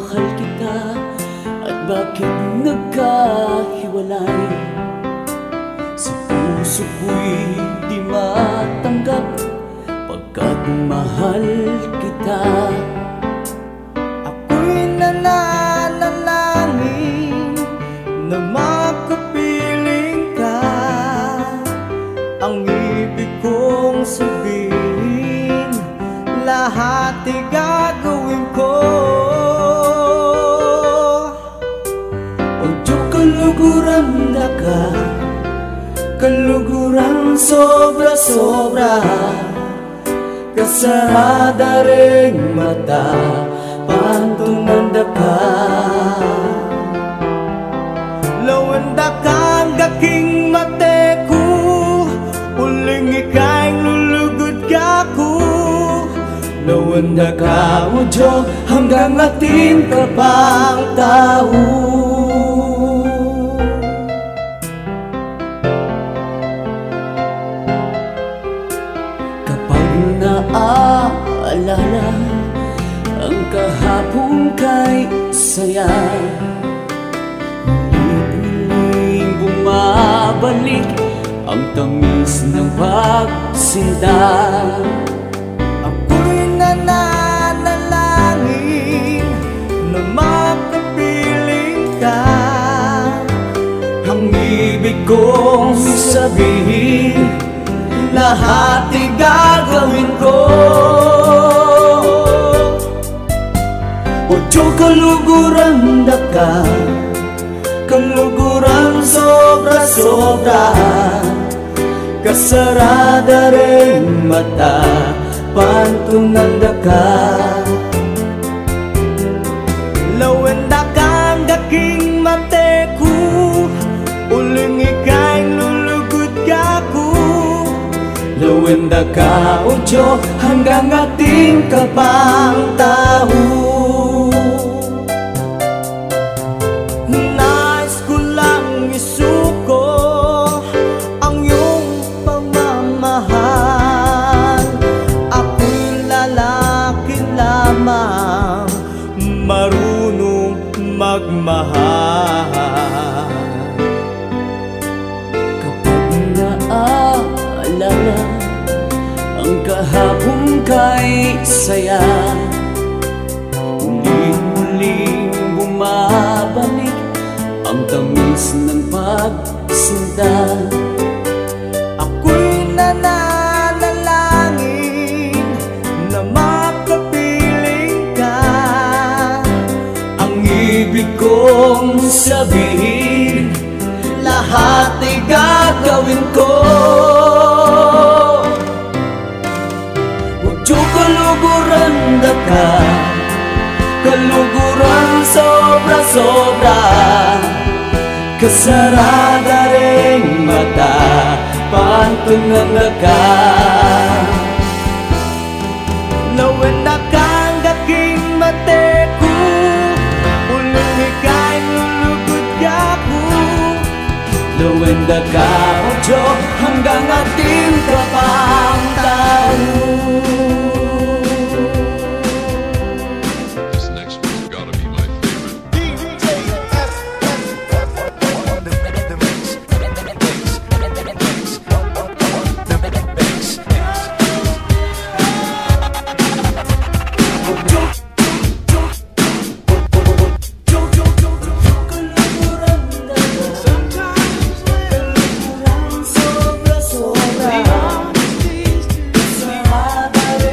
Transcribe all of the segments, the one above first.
mahal kita at bakit nagkahiwalay? Sa puso ko'y di matanggap pagkat mahal kita. Ako'y nananalangin na makapiling ka. Ang ibig kong sabihin, lahat ay gagawin ko. O Diyos, kaluguran na ka, kaluguran sobra-sobra. Kasarada ring mata, pantunanda ka. Lawanda kang gaking mate ko, uling ika'y lulugod ka ko. Lawanda ka, o Diyos, hanggang atin ka pang tao. Kapag naaalala ang kahapon kay saya, muling bumabalik ang tamis ng pagsinta. Ako'y nananalangin na makapiling ka. Ang ibig kong sabihin, lahat ay gagawin ko. O Diyos, kaluguran na ka, kaluguran sobra-sobra. Kasarada rin mata, pantunanda ka. Lawanda kang gaking mate ko, uling ika'y lulugod ka ko. Lawanda ka, o Diyos, hanggang ating ka pang tao. Nais ko lang isuko ang iyong pagmamahal. Ako'y lalaki lamang, marunong magmahal. Kapag naaalala ang kahapon kay saya, muling bumabalik ang tamis ng pagsinta. Ako'y nananalangin na makapiling ka. Ang ibig kong sabihin, lahat ay gagawin ko. O Diyos, kaluguran na ka, kaluguran sobra-sobra. Kasarada ring mata, pantunanda ka. Lawanda kang gaking mate ko, uling ika'y lulugod ka ko. Lawanda ka, o Diyos, hanggang ating ka pang tao. This next one's gotta be my favorite. Sobra-sobra. Kasarada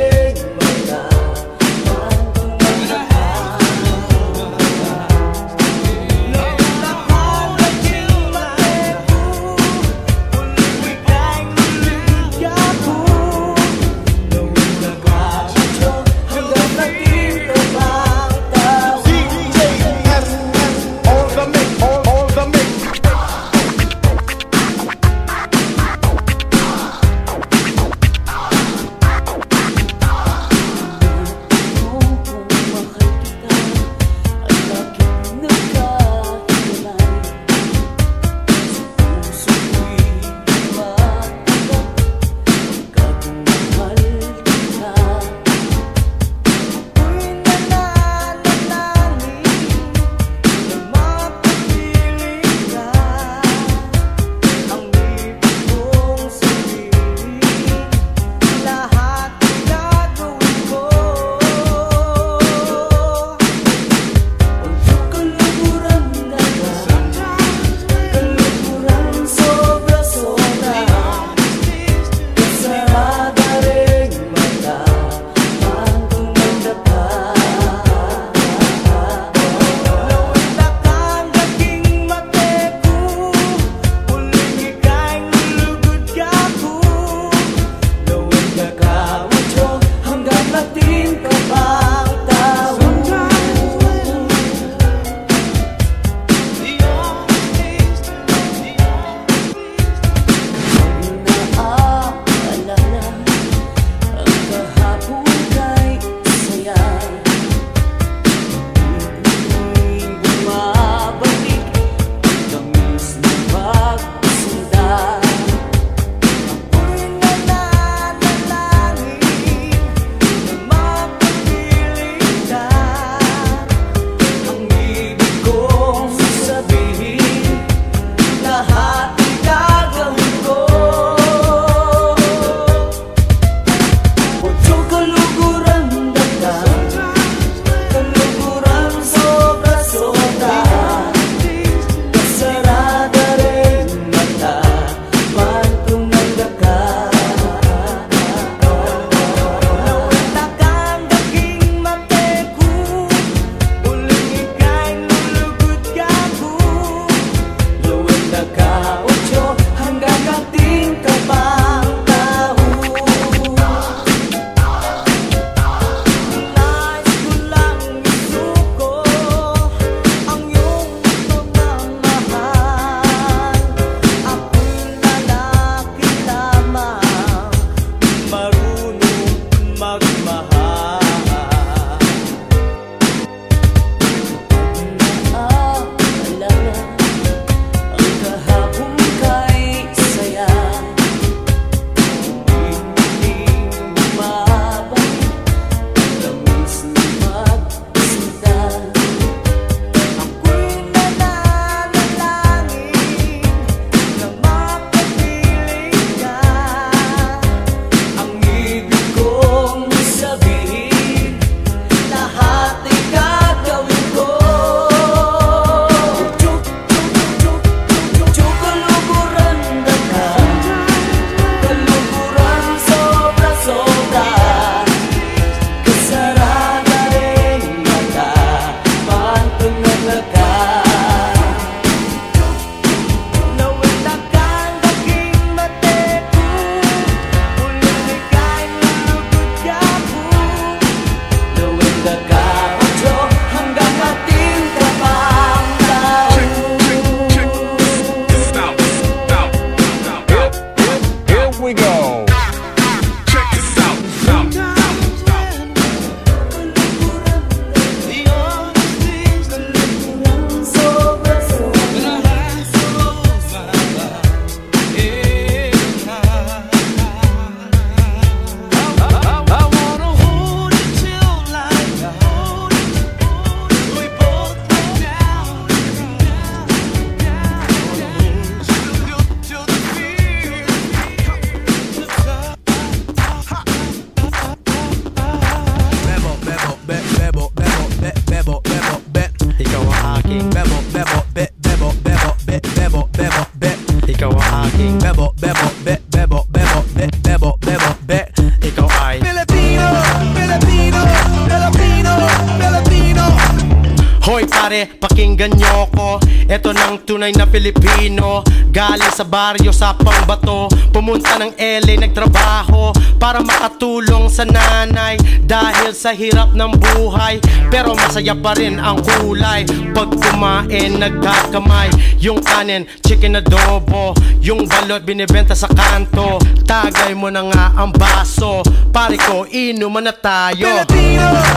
Hoy pare, pakinggan nyo ko. Eto ng tunay na Pilipino, galing sa baryo sa Pangbato, pumunta ng LA nagtrabaho para makatulong sa nanay dahil sa hirap ng buhay. Pero masaya pa rin ang kulay pag kumain nagkakamay. Yung kanin, chicken adobo, yung balot binibenta sa kanto. Tagay mo na nga ang baso, pare ko inuman na tayo. Pilipino,